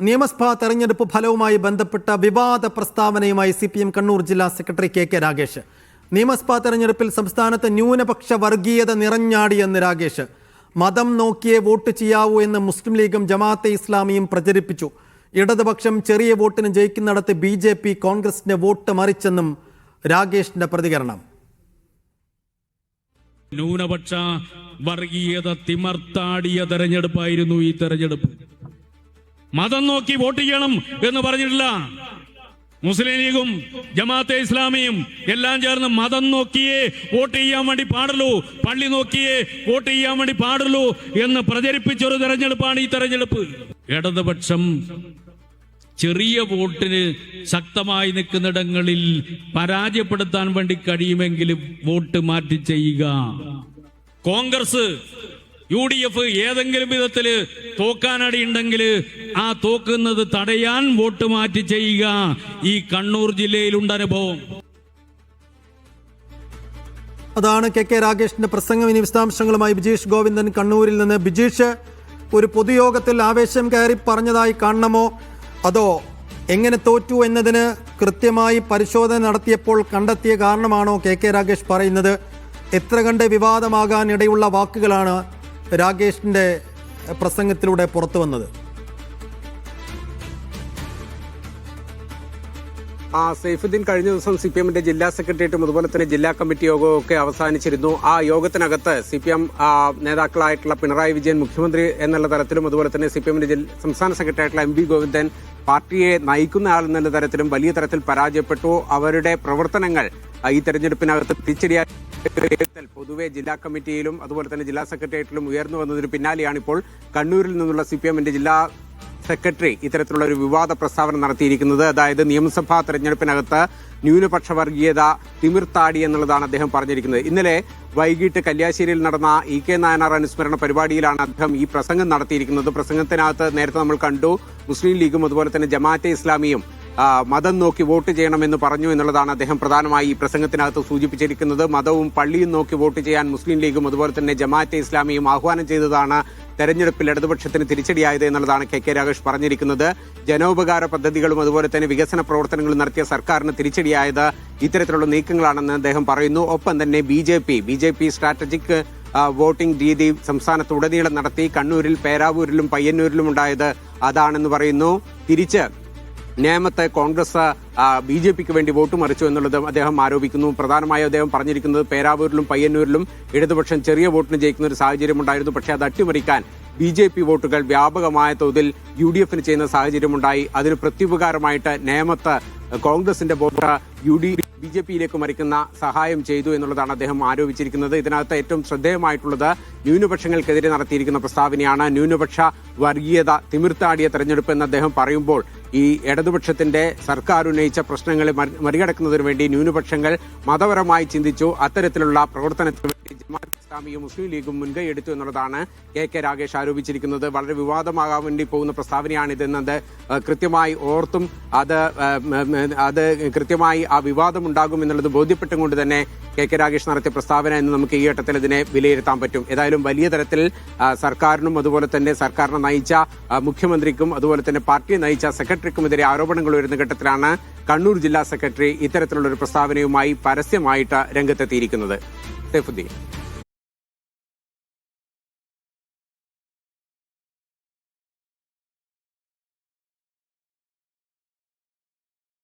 നിയമസഭാ തെരഞ്ഞെടുപ്പ് ഫലവുമായി ബന്ധപ്പെട്ട വിവാദ പ്രസ്താവനയുമായി CPM കണ്ണൂർ ജില്ലാ സെക്രട്ടറി KK രാഗേഷ്. നിയമസഭാ തെരഞ്ഞെടുപ്പിൽ സംസ്ഥാനത്ത് ന്യൂനപക്ഷ വർഗീയത നിറഞ്ഞാടിയെന്ന് രാഗേഷ്. മതം നോക്കിയേ വോട്ട് ചെയ്യാവൂ എന്ന് മുസ്ലിം ലീഗും ജമാഅത്തെ ഇസ്ലാമിയും പ്രചരിപ്പിച്ചു. ഇടതുപക്ഷം ചെറിയ വോട്ടിന് ജയിക്കുന്നിടത്ത് BJP കോൺഗ്രസിന്റെ വോട്ട് മറിച്ചെന്നും രാഗേഷിന്റെ പ്രതികരണം. ന്യൂനപക്ഷ വർഗീയത തിമർത്താടിയ തെരഞ്ഞെടുപ്പായിരുന്നു ഈ തെരഞ്ഞെടുപ്പ്. മതം നോക്കി വോട്ട് ചെയ്യണം എന്ന് പറഞ്ഞിട്ടില്ല. മുസ്ലിം ലീഗും ജമാഅത്തെ ഇസ്ലാമിയും എല്ലാം ചേർന്ന് മതം നോക്കിയേ വോട്ട് ചെയ്യാൻ വേണ്ടി പാടുള്ളൂ, പള്ളി നോക്കിയേ വോട്ട് ചെയ്യാൻ വേണ്ടി പാടുള്ളൂ എന്ന് പ്രചരിപ്പിച്ചൊരു തെരഞ്ഞെടുപ്പാണ് ഈ തെരഞ്ഞെടുപ്പ്. ഇടതുപക്ഷം ചെറിയ വോട്ടിന് ശക്തമായി നിൽക്കുന്നിടങ്ങളിൽ പരാജയപ്പെടുത്താൻ വേണ്ടി കഴിയുമെങ്കിൽ വോട്ട് മാറ്റി ചെയ്യുക. കോൺഗ്രസ് UDF ഏതെങ്കിലും വിധത്തില് തോക്കാനടിയുണ്ടെങ്കിൽ ആ തോക്കുന്നത് തടയാൻ വോട്ട് മാറ്റി ചെയ്യുക. ഈ കണ്ണൂർ ജില്ലയിലുണ്ട് അനുഭവം. അതാണ് KK രാഗേഷിന്റെ പ്രസംഗം. ഇനി വിശദാംശങ്ങളുമായി ബിജീഷ് ഗോവിന്ദൻ കണ്ണൂരിൽ നിന്ന്. ബിജീഷ്, ഒരു പൊതുയോഗത്തിൽ ആവേശം കയറി പറഞ്ഞതായി കാണണമോ, അതോ എങ്ങനെ തോറ്റു എന്നതിന് കൃത്യമായി പരിശോധന നടത്തിയപ്പോൾ കണ്ടെത്തിയ കാരണമാണോ KK രാഗേഷ് പറയുന്നത്? എത്ര കണ്ട് വിവാദമാകാൻ ഇടയുള്ള വാക്കുകളാണ് രാഗേഷിന്റെ പ്രസംഗത്തിലൂടെ പുറത്തു വന്നത്? സൈഫുദ്ദീൻ, കഴിഞ്ഞ ദിവസം CPM-ന്റെ ജില്ലാ സെക്രട്ടേറിയറ്റും അതുപോലെ തന്നെ ജില്ലാ കമ്മിറ്റി യോഗവും ഒക്കെ അവസാനിച്ചിരുന്നു. ആ യോഗത്തിനകത്ത് CPM നേതാക്കളായിട്ടുള്ള പിണറായി വിജയൻ മുഖ്യമന്ത്രി എന്നുള്ള തരത്തിലും അതുപോലെ തന്നെ CPM-ന്റെ സംസ്ഥാന സെക്രട്ടറി ആയിട്ടുള്ള MV ഗോവിന്ദൻ പാർട്ടിയെ നയിക്കുന്ന ആൾ എന്നുള്ള തരത്തിലും വലിയ തരത്തിൽ പരാജയപ്പെട്ടു. അവരുടെ പ്രവർത്തനങ്ങൾ ഈ തെരഞ്ഞെടുപ്പിനകത്ത് തിരിച്ചടിയായി പൊതുവെ ജില്ലാ കമ്മിറ്റിയിലും അതുപോലെ തന്നെ ജില്ലാ സെക്രട്ടേറിയറ്റിലും ഉയർന്നു വന്നതിന് പിന്നാലെയാണ് ഇപ്പോൾ കണ്ണൂരിൽ നിന്നുള്ള CPM-ന്റെ ജില്ലാ സെക്രട്ടറി ഇത്തരത്തിലുള്ള ഒരു വിവാദ പ്രസ്താവന നടത്തിയിരിക്കുന്നത്. അതായത് നിയമസഭാ തെരഞ്ഞെടുപ്പിനകത്ത് ന്യൂനപക്ഷ വർഗീയത തിമിർത്താടി എന്നുള്ളതാണ് അദ്ദേഹം പറഞ്ഞിരിക്കുന്നത്. ഇന്നലെ വൈകിട്ട് കല്യാശ്ശേരിയിൽ നടന്ന EK നായനാർ അനുസ്മരണ പരിപാടിയിലാണ് അദ്ദേഹം ഈ പ്രസംഗം നടത്തിയിരിക്കുന്നത്. പ്രസംഗത്തിനകത്ത് നേരത്തെ നമ്മൾ കണ്ടു, മുസ്ലിം ലീഗും അതുപോലെ തന്നെ ജമാഅത്തെ ഇസ്ലാമിയും മതം നോക്കി വോട്ട് ചെയ്യണമെന്ന് പറഞ്ഞു എന്നുള്ളതാണ് അദ്ദേഹം പ്രധാനമായി ഈ പ്രസംഗത്തിനകത്ത് സൂചിപ്പിച്ചിരിക്കുന്നത്. മതവും പള്ളിയും നോക്കി വോട്ട് ചെയ്യാൻ മുസ്ലിം ലീഗും അതുപോലെ തന്നെ ജമാഅത്തെ ഇസ്ലാമിയും ആഹ്വാനം ചെയ്തതാണ് തെരഞ്ഞെടുപ്പിൽ ഇടതുപക്ഷത്തിന് തിരിച്ചടിയായത് എന്നുള്ളതാണ് KK രാഗേഷ് പറഞ്ഞിരിക്കുന്നത്. ജനോപകാര പദ്ധതികളും അതുപോലെ തന്നെ വികസന പ്രവർത്തനങ്ങളും നടത്തിയ സർക്കാരിന് തിരിച്ചടിയായത് ഇത്തരത്തിലുള്ള നീക്കങ്ങളാണെന്ന് അദ്ദേഹം പറയുന്നു. ഒപ്പം തന്നെ BJP സ്ട്രാറ്റജിക് വോട്ടിംഗ് രീതി സംസ്ഥാനത്ത് ഉടനീളം നടത്തി. കണ്ണൂരിൽ, പേരാവൂരിലും പയ്യന്നൂരിലും ഉണ്ടായത് അതാണെന്ന് പറയുന്നു. തിരിച്ച് നേമത്തെ കോൺഗ്രസ് BJPക്ക് വേണ്ടി വോട്ട് മറിച്ചു എന്നുള്ളത് അദ്ദേഹം ആരോപിക്കുന്നു. പ്രധാനമായും അദ്ദേഹം പറഞ്ഞിരിക്കുന്നത് പേരാവൂരിലും പയ്യന്നൂരിലും ഇടതുപക്ഷം ചെറിയ വോട്ടിന് ജയിക്കുന്ന ഒരു സാഹചര്യമുണ്ടായിരുന്നു. പക്ഷേ അത് അട്ടിമറിക്കാൻ BJP വോട്ടുകൾ വ്യാപകമായ തോതിൽ UDFന് ചെയ്യുന്ന സാഹചര്യമുണ്ടായി. അതിന് പ്രത്യുപകാരമായിട്ട് നേമത്ത് കോൺഗ്രസിന്റെ വോട്ട് BJPയിലേക്ക് മറിക്കുന്ന സഹായം ചെയ്തു എന്നുള്ളതാണ് അദ്ദേഹം ആരോപിച്ചിരിക്കുന്നത്. ഇതിനകത്ത് ഏറ്റവും ശ്രദ്ധേയമായിട്ടുള്ളത് ന്യൂനപക്ഷങ്ങൾക്കെതിരെ നടത്തിയിരിക്കുന്ന പ്രസ്താവനയാണ്. ന്യൂനപക്ഷ വർഗീയത തിമിർത്താടിയ തെരഞ്ഞെടുപ്പ് എന്ന് അദ്ദേഹം പറയുമ്പോൾ ഈ ഇടതുപക്ഷത്തിന്റെ സർക്കാർ ഉന്നയിച്ച പ്രശ്നങ്ങളെ മറികടക്കുന്നതിന് വേണ്ടി ന്യൂനപക്ഷങ്ങൾ മതപരമായി ചിന്തിച്ചു. അത്തരത്തിലുള്ള പ്രവർത്തനത്തിന് വേണ്ടി ജമാഅത്തെ ഇസ്ലാമിയും മുസ്ലിം ലീഗും മുൻകൈ എടുത്തു എന്നുള്ളതാണ് KK രാഗേഷ് ആരോപിച്ചിരിക്കുന്നത്. വളരെ വിവാദമാകാൻ വേണ്ടി പോകുന്ന പ്രസ്താവനയാണിതെന്നത് കൃത്യമായി ഓർത്തും അത് കൃത്യമായി ആ വിവാദം ഉണ്ടാകും എന്നുള്ളത് ബോധ്യപ്പെട്ടുകൊണ്ട് തന്നെ KK രാഗേഷ് നടത്തിയ പ്രസ്താവന എന്ന് നമുക്ക് ഈ ഘട്ടത്തിൽ ഇതിനെ വിലയിരുത്താൻ പറ്റും. ഏതായാലും വലിയ തരത്തിൽ സർക്കാരിനും അതുപോലെ തന്നെ സർക്കാരിനെ നയിച്ച മുഖ്യമന്ത്രിക്കും അതുപോലെ തന്നെ പാർട്ടിയെ നയിച്ച സെക്രട്ടറിക്കുമെതിരെ ആരോപണങ്ങൾ ഉയരുന്ന ഘട്ടത്തിലാണ് കണ്ണൂർ ജില്ലാ സെക്രട്ടറി ഇത്തരത്തിലുള്ള ഒരു പ്രസ്താവനയുമായി പരസ്യമായിട്ട് രംഗത്തെത്തിയിരിക്കുന്നത്. സൈഫുദ്ദീൻ.